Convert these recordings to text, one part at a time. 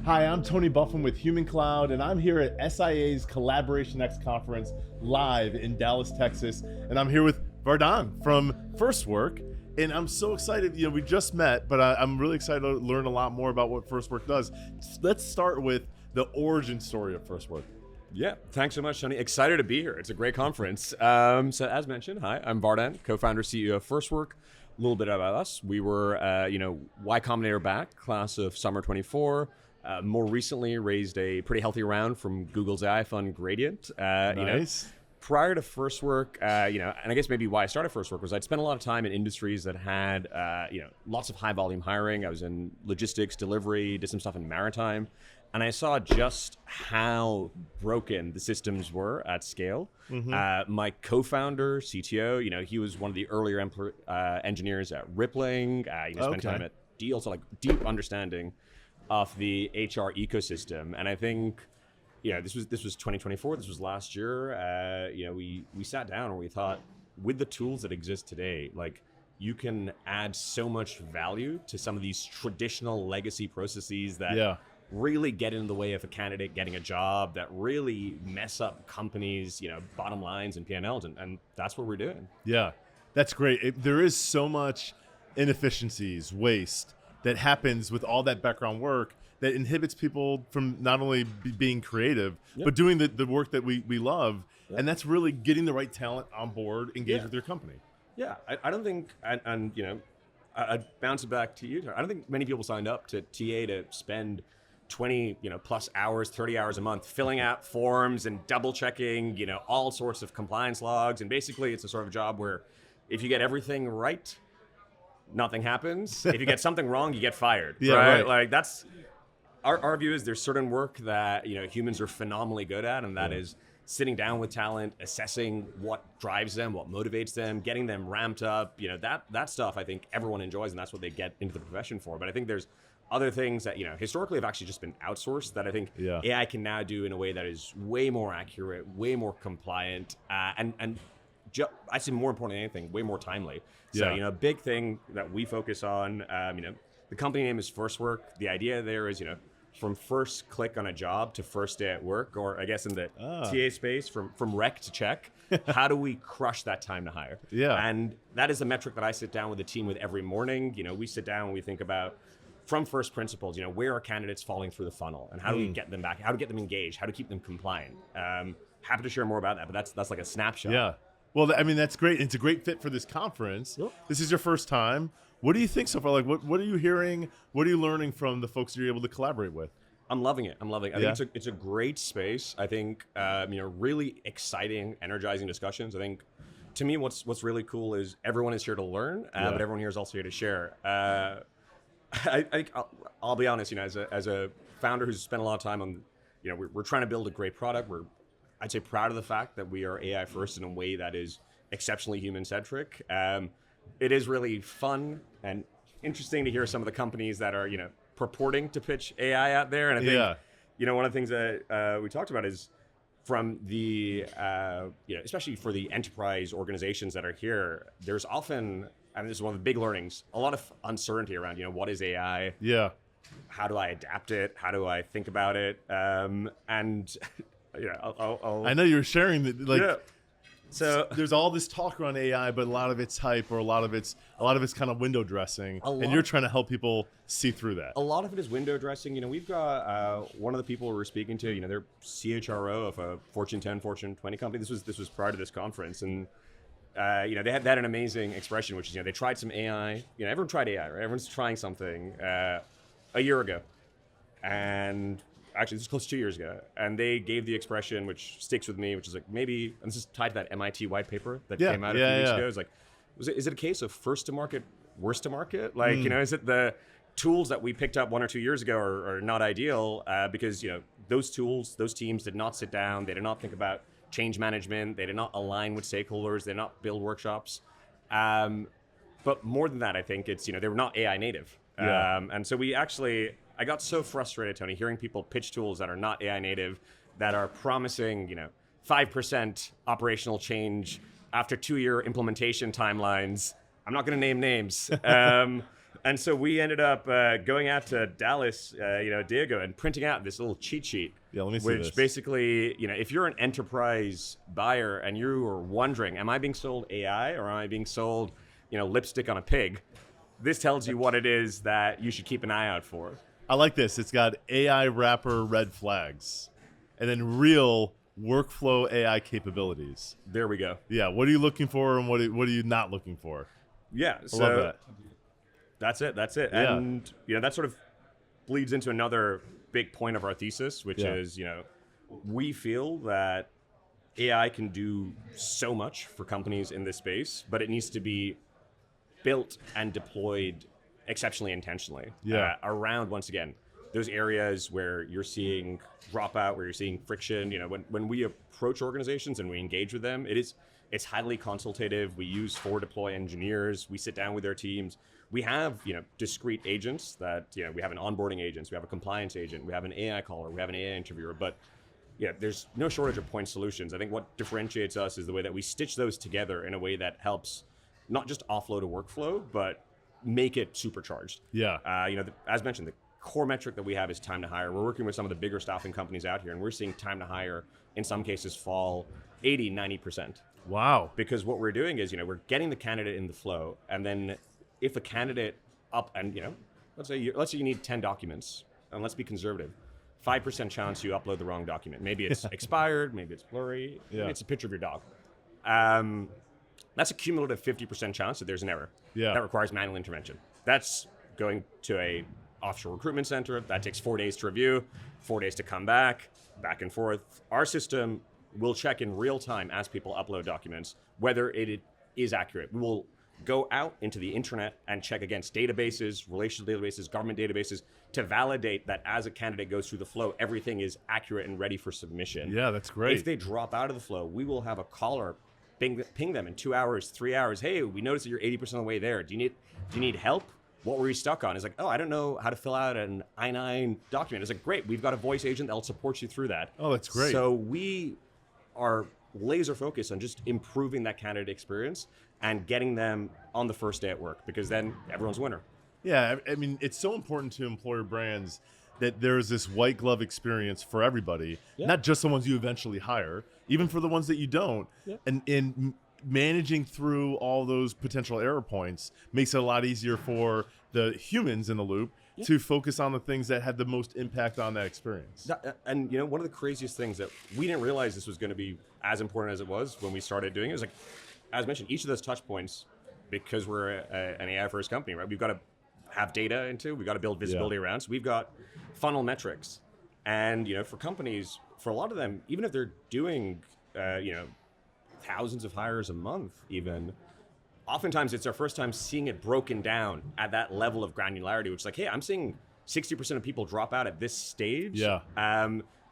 Hi, I'm Tony Buffin with Human Cloud, and I'm here at SIA's CollaborationX conference live in Dallas, Texas. And I'm here with Vardhan from Firstwork. And I'm so excited, we just met, but I'm really excited to learn a lot more about what Firstwork does. Let's start with the origin story of Firstwork. Yeah, thanks so much, Tony. Excited to be here. It's a great conference. So as mentioned, hi, I'm Vardhan, co-founder, CEO of Firstwork. A little bit about us. We were, Y Combinator back, class of summer 24. More recently, raised a pretty healthy round from Google's AI fund Gradient. Nice. Prior to Firstwork, and I guess maybe why I started Firstwork was I'd spent a lot of time in industries that had, lots of high volume hiring. I was in logistics, delivery, did some stuff in maritime. And I saw just how broken the systems were at scale. Mm-hmm. My co-founder, CTO, he was one of the earlier engineers at Rippling. Spent time at Deal, so like deep understanding of the HR ecosystem. And I think, this was 2024. This was last year. We sat down and we thought, with the tools that exist today, like you can add so much value to some of these traditional legacy processes that really get in the way of a candidate getting a job, that really mess up companies, bottom lines and P&Ls, and that's what we're doing. Yeah, that's great. There is so much inefficiencies, waste that happens with all that background work that inhibits people from not only being creative, but doing the work that we love. Yep. And that's really getting the right talent on board, engaged with your company. Yeah, I don't think, I'd bounce it back to you. I don't think many people signed up to TA to spend 20 plus hours, 30 hours a month filling out forms and double checking all sorts of compliance logs. And basically it's a sort of job where if you get everything right, nothing happens. If you get something wrong, you get fired. Right? Like that's our view. Is there's certain work that humans are phenomenally good at, and that is sitting down with talent, assessing what drives them, what motivates them, getting them ramped up. That stuff I think everyone enjoys, and that's what they get into the profession for. But I think there's other things that historically have actually just been outsourced that I think AI can now do in a way that is way more accurate, way more compliant, and I'd say more important than anything, way more timely. So a big thing that we focus on, the company name is Firstwork. The idea there is from first click on a job to first day at work, or I guess in the TA space, from rec to check. How do we crush that time to hire? And that is a metric that I sit down with the team with every morning. We sit down and we think about, from first principles, where are candidates falling through the funnel, and how do we get them back? How to get them engaged? How to keep them compliant? Happy to share more about that, but that's like a snapshot. Yeah. Well, that's great. It's a great fit for this conference. Yep. This is your first time. What do you think so far? Like, what are you hearing? What are you learning from the folks that you're able to collaborate with? I'm loving it. I think it's a great space. I think really exciting, energizing discussions. I think to me, what's really cool is everyone is here to learn, but everyone here is also here to share. I'll be honest, as a founder who's spent a lot of time on, we're trying to build a great product. I'd say proud of the fact that we are AI first in a way that is exceptionally human centric. It is really fun and interesting to hear some of the companies that are, purporting to pitch AI out there. And I think, one of the things that we talked about is from the, especially for the enterprise organizations that are here, there's often, and this is one of the big learnings, a lot of uncertainty around, what is AI? Yeah. How do I adapt it? How do I think about it? And I know you're sharing that, so there's all this talk around AI, but a lot of it's hype, or a lot of it's kind of window dressing, and you're trying to help people see through that. A lot of it is window dressing. We've got one of the people we're speaking to, they're CHRO of a Fortune 10, Fortune 20 company. This was prior to this conference, and they had an amazing expression, which is, they tried some AI. Everyone tried AI, right? Everyone's trying something a year ago, and actually, this is close to 2 years ago, and they gave the expression, which sticks with me, which is like maybe, and this is tied to that MIT white paper that came out a few weeks ago. It's like, is it a case of first to market, worst to market? Like, is it the tools that we picked up 1 or 2 years ago are not ideal because those tools, those teams did not sit down, they did not think about change management, they did not align with stakeholders, they did not build workshops. But more than that, I think it's they were not AI native, and so I got so frustrated, Tony, hearing people pitch tools that are not AI native, that are promising, 5% operational change after 2-year implementation timelines. I'm not going to name names. And so we ended up going out to Dallas, a day ago, and printing out this little cheat sheet. Yeah, let me see which this. basically, if you're an enterprise buyer and you are wondering, am I being sold AI or am I being sold, lipstick on a pig? This tells you what it is that you should keep an eye out for. I like this. It's got AI wrapper red flags, and then real workflow AI capabilities. There we go. Yeah, what are you looking for, and what are you not looking for? Yeah, I so love that. That's it. Yeah. And that sort of bleeds into another big point of our thesis, which is, we feel that AI can do so much for companies in this space, but it needs to be built and deployed exceptionally intentionally around, once again, those areas where you're seeing dropout, where you're seeing friction. When we approach organizations and we engage with them, it's highly consultative. We use forward deploy engineers. We sit down with their teams. We have discrete agents that we have an onboarding agent, we have a compliance agent, we have an AI caller, we have an AI interviewer, but there's no shortage of point solutions. I think what differentiates us is the way that we stitch those together in a way that helps not just offload a workflow, but make it supercharged. Yeah. As mentioned, the core metric that we have is time to hire. We're working with some of the bigger staffing companies out here, and we're seeing time to hire in some cases fall 80, 90%. Wow. Because what we're doing is, we're getting the candidate in the flow, and then if a candidate let's say you need 10 documents, and let's be conservative, 5% chance you upload the wrong document. Maybe it's expired, maybe it's blurry, maybe it's a picture of your dog. That's a cumulative 50% chance that there's an error. Yeah. That requires manual intervention. That's going to a offshore recruitment center. That takes 4 days to review, 4 days to come back and forth. Our system will check in real time as people upload documents, whether it is accurate. We will go out into the internet and check against databases, relational databases, government databases, to validate that as a candidate goes through the flow, everything is accurate and ready for submission. Yeah, that's great. If they drop out of the flow, we will have a caller ping them in 2 hours, 3 hours. Hey, we noticed that you're 80% of the way there. Do you need help? What were you stuck on? It's like, oh, I don't know how to fill out an I-9 document. It's like, great, we've got a voice agent that'll support you through that. Oh, that's great. So we are laser focused on just improving that candidate experience and getting them on the first day at work, because then everyone's a winner. Yeah, I mean, it's so important to employer brands that there's this white glove experience for everybody, not just the ones you eventually hire, even for the ones that you don't. Yeah. And managing through all those potential error points makes it a lot easier for the humans in the loop to focus on the things that had the most impact on that experience. And one of the craziest things that we didn't realize this was going to be as important as it was when we started doing it was, like, as mentioned, each of those touch points, because we're an AI first company, right? We've got to have data into, we've got to build visibility around. So we've got funnel metrics. And, for companies, for a lot of them, even if they're doing, thousands of hires a month even, oftentimes it's their first time seeing it broken down at that level of granularity, which is like, hey, I'm seeing 60% of people drop out at this stage.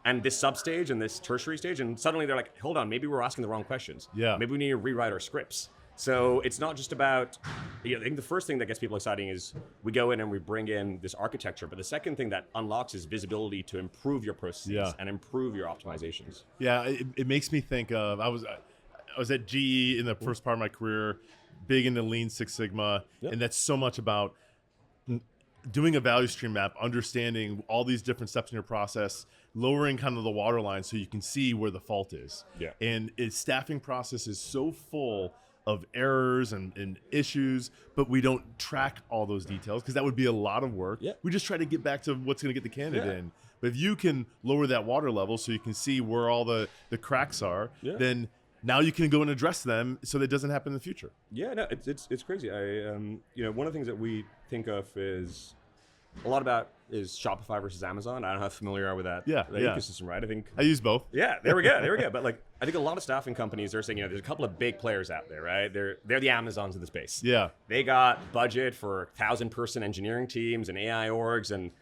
And this sub-stage and this tertiary stage. And suddenly they're like, hold on, maybe we're asking the wrong questions. Maybe we need to rewrite our scripts. So it's not just about, I think the first thing that gets people exciting is we go in and we bring in this architecture. But the second thing that unlocks is visibility to improve your processes and improve your optimizations. Yeah, it makes me think of, I was at GE in the first part of my career, big into Lean Six Sigma, and that's so much about doing a value stream map, understanding all these different steps in your process, lowering kind of the waterline so you can see where the fault is. And its staffing process is so full of errors and issues, but we don't track all those details because that would be a lot of work. We just try to get back to what's going to get the candidate in. But if you can lower that water level so you can see where all the cracks are, then now you can go and address them so that it doesn't happen in the future. Yeah, no, it's crazy. One of the things that we think of is a lot about is Shopify versus Amazon. I don't know how familiar you are with that ecosystem, right? I think I use both. Yeah, there we go. But like, I think a lot of staffing companies are saying, there's a couple of big players out there, right? They're the Amazons of the space. They got budget for 1,000-person engineering teams and AI orgs, and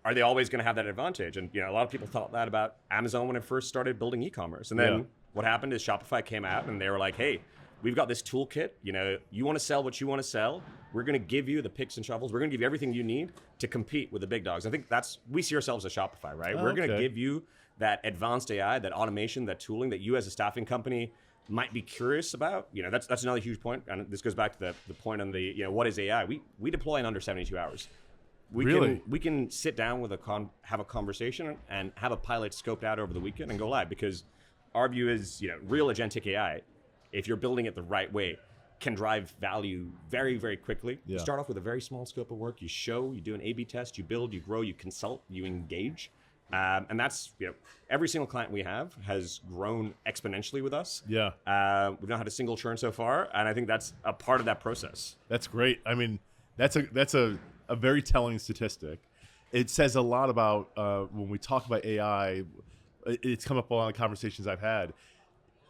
are they always going to have that advantage? And a lot of people thought that about Amazon when it first started building e-commerce, and then what happened is Shopify came out and they were like, hey, we've got this toolkit. You want to sell what you want to sell. We're going to give you the picks and shovels. We're going to give you everything you need to compete with the big dogs. I think we see ourselves as Shopify, right? We're going to give you that advanced AI, that automation, that tooling that you as a staffing company might be curious about, that's another huge point. And this goes back to the point on the, what is AI? We deploy in under 72 hours. We can sit down with have a conversation and have a pilot scoped out over the weekend and go live, because our view is, real agentic AI, if you're building it the right way, can drive value very, very quickly. Yeah. You start off with a very small scope of work. You show, you do an A/B test, you build, you grow, you consult, you engage. And that's, every single client we have has grown exponentially with us. Yeah. We've not had a single churn so far. And I think that's a part of that process. That's great. I mean, that's a very telling statistic. It says a lot about when we talk about AI, it's come up a lot of conversations I've had.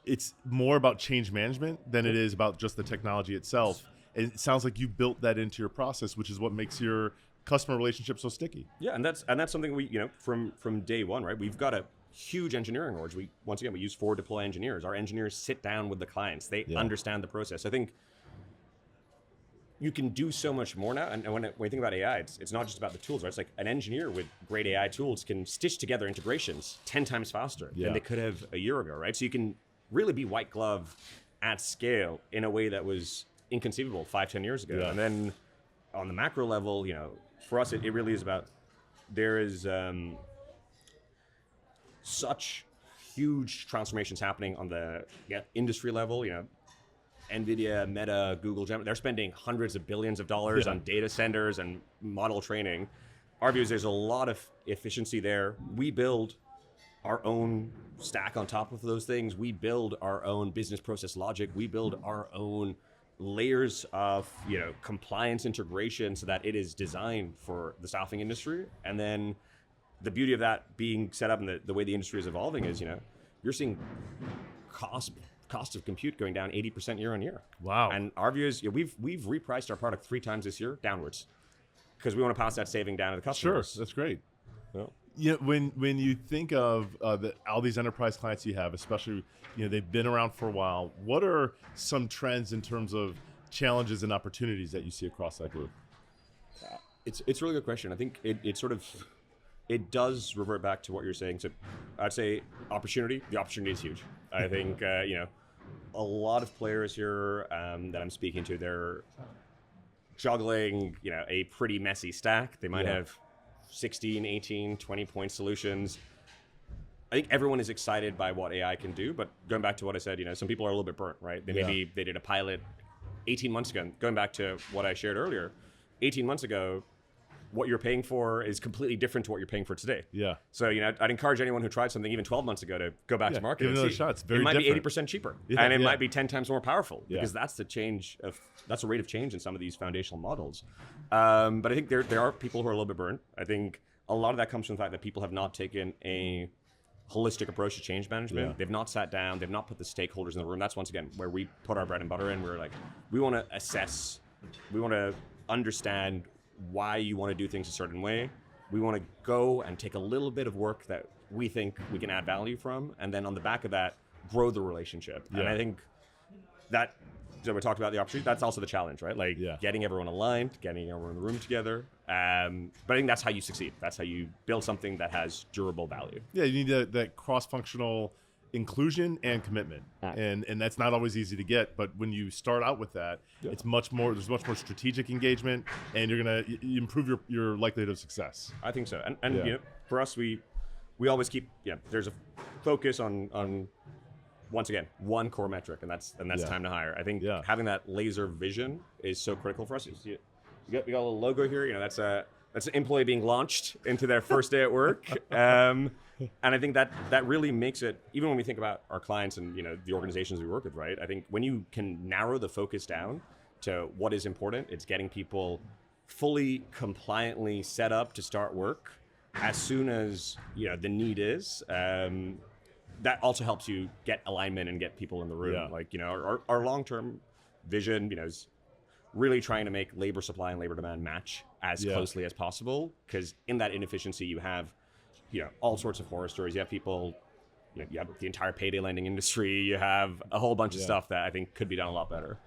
It's more about change management than it is about just the technology itself. And it sounds like you built that into your process, which is what makes your customer relationship so sticky. Yeah, and that's something we, from day one, right? We've got a huge engineering org. We use forward deploy engineers. Our engineers sit down with the clients. They understand the process. I think you can do so much more now. And when you think about AI, it's not just about the tools, right? It's like an engineer with great AI tools can stitch together integrations 10 times faster than they could have a year ago, right? So you can really be white glove at scale in a way that was inconceivable 5-10 years ago. Yeah. And then on the macro level, for us, it really is about, there is such huge transformations happening on the industry level. NVIDIA, Meta, Google, they're spending hundreds of billions of dollars on data centers and model training. Our view is there's a lot of efficiency there. We build our own stack on top of those things. We build our own business process logic. We build our own layers of compliance integration so that it is designed for the staffing industry. And then the beauty of that being set up and the way the industry is evolving is, you're seeing cost of compute going down 80% year on year. Wow. And our view is we've repriced our product 3 times this year downwards, because we want to pass that saving down to the customers. Sure, that's great. Yeah. When you think of all these enterprise clients you have, especially they've been around for a while, what are some trends in terms of challenges and opportunities that you see across that group? It's a really good question. I think it does revert back to what you're saying. So I'd say opportunity. The opportunity is huge. I think a lot of players here that I'm speaking to, they're juggling a pretty messy stack. They might have 16, 18, 20 point solutions. I think everyone is excited by what AI can do, but going back to what I said, some people are a little bit burnt, right? They did a pilot 18 months ago. Going back to what I shared earlier, 18 months ago, what you're paying for is completely different to what you're paying for today. Yeah. So, I'd encourage anyone who tried something even 12 months ago to go back to market. Give and another see. shot. It's very different. It might different. be 80% cheaper, Yeah, and it might be 10 times more powerful, because Yeah. that's a rate of change in some of these foundational models. But I think there are people who are a little bit burnt. I think a lot of that comes from the fact that people have not taken a holistic approach to change management. Yeah. They've not sat down. They've not put the stakeholders in the room. That's once again where we put our bread and butter in. We're like, we want to assess, we want to understand why you want to do things a certain way. We want to go and take a little bit of work that we think we can add value from, and then on the back of that, grow the relationship. Yeah. And I think that, so we talked about the opportunity, that's also the challenge, right? Like getting everyone aligned, getting everyone in the room together. But I think that's how you succeed. That's how you build something that has durable value. Yeah, you need that cross-functional inclusion and commitment, and that's not always easy to get. But when you start out with that, it's much more. There's much more strategic engagement, and you're gonna you improve your likelihood of success. I think so. And for us, we always keep there's a focus on once again one core metric, and that's time to hire. I think having that laser vision is so critical for us. You got a little logo here. That's an employee being launched into their first day at work. And I think that really makes it, even when we think about our clients and the organizations we work with, right? I think when you can narrow the focus down to what is important, it's getting people fully compliantly set up to start work as soon as the need is. That also helps you get alignment and get people in the room. Yeah. Like our long-term vision, is really trying to make labor supply and labor demand match as closely as possible, because in that inefficiency you have all sorts of horror stories. You have people, you have the entire payday lending industry. You have a whole bunch of stuff that I think could be done a lot better.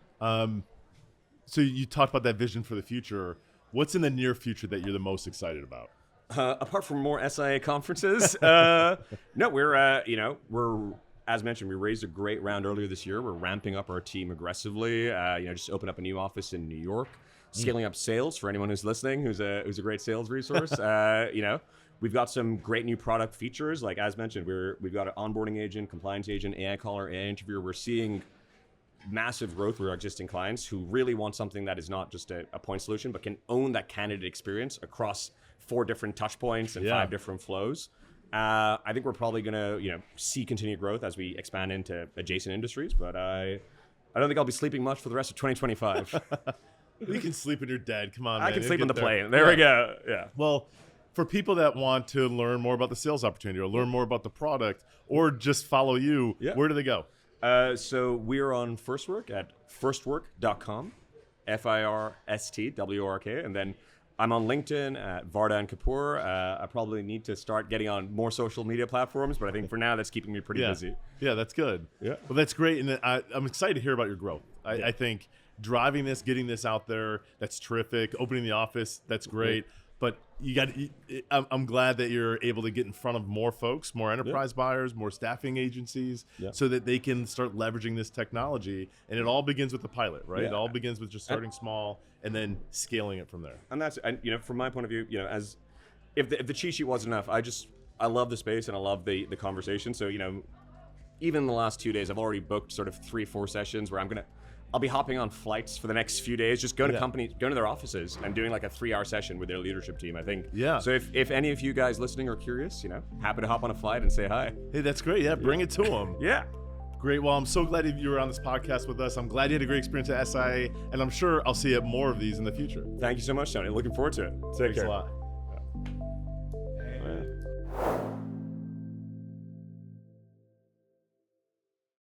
So you talked about that vision for the future. What's in the near future that you're the most excited about? Apart from more SIA conferences, no, we're as mentioned, we raised a great round earlier this year. We're ramping up our team aggressively. Just opened up a new office in New York, scaling up sales for anyone who's listening, who's a great sales resource. We've got some great new product features. Like as mentioned, we've got an onboarding agent, compliance agent, AI caller, AI interviewer. We're seeing massive growth with our existing clients who really want something that is not just a point solution, but can own that candidate experience across 4 different touch points and 5 different flows. I think we're probably going to, see continued growth as we expand into adjacent industries, but I don't think I'll be sleeping much for the rest of 2025. You can sleep when you're dead. Come on, man. I can sleep on the plane. There we go. Yeah. Well, for people that want to learn more about the sales opportunity or learn more about the product or just follow you, where do they go? So we're on Firstwork at firstwork.com, FIRSTWORK, and then I'm on LinkedIn at Vardhan Kapoor. I probably need to start getting on more social media platforms, but I think for now that's keeping me pretty busy. Yeah, that's good. Yeah. Well, that's great, and I'm excited to hear about your growth. I think driving this, getting this out there, that's terrific. Opening the office, that's great. But I'm glad that you're able to get in front of more folks, more enterprise buyers, more staffing agencies, so that they can start leveraging this technology. And it all begins with the pilot, right? It all begins with just starting small and then scaling it from there. And from my point of view, as if the cheat sheet wasn't enough, I love the space and I love the conversation. So even in the last 2 days, I've already booked sort of 3-4 sessions where I'll be hopping on flights for the next few days, just going to their offices and doing like a 3-hour session with their leadership team, I think. Yeah. So if any of you guys listening are curious, happy to hop on a flight and say hi. Hey, that's great. Yeah, bring it to them. Yeah. Great. Well, I'm so glad you were on this podcast with us. I'm glad you had a great experience at SIA, and I'm sure I'll see more of these in the future. Thank you so much, Tony. Looking forward to it. Thanks a lot.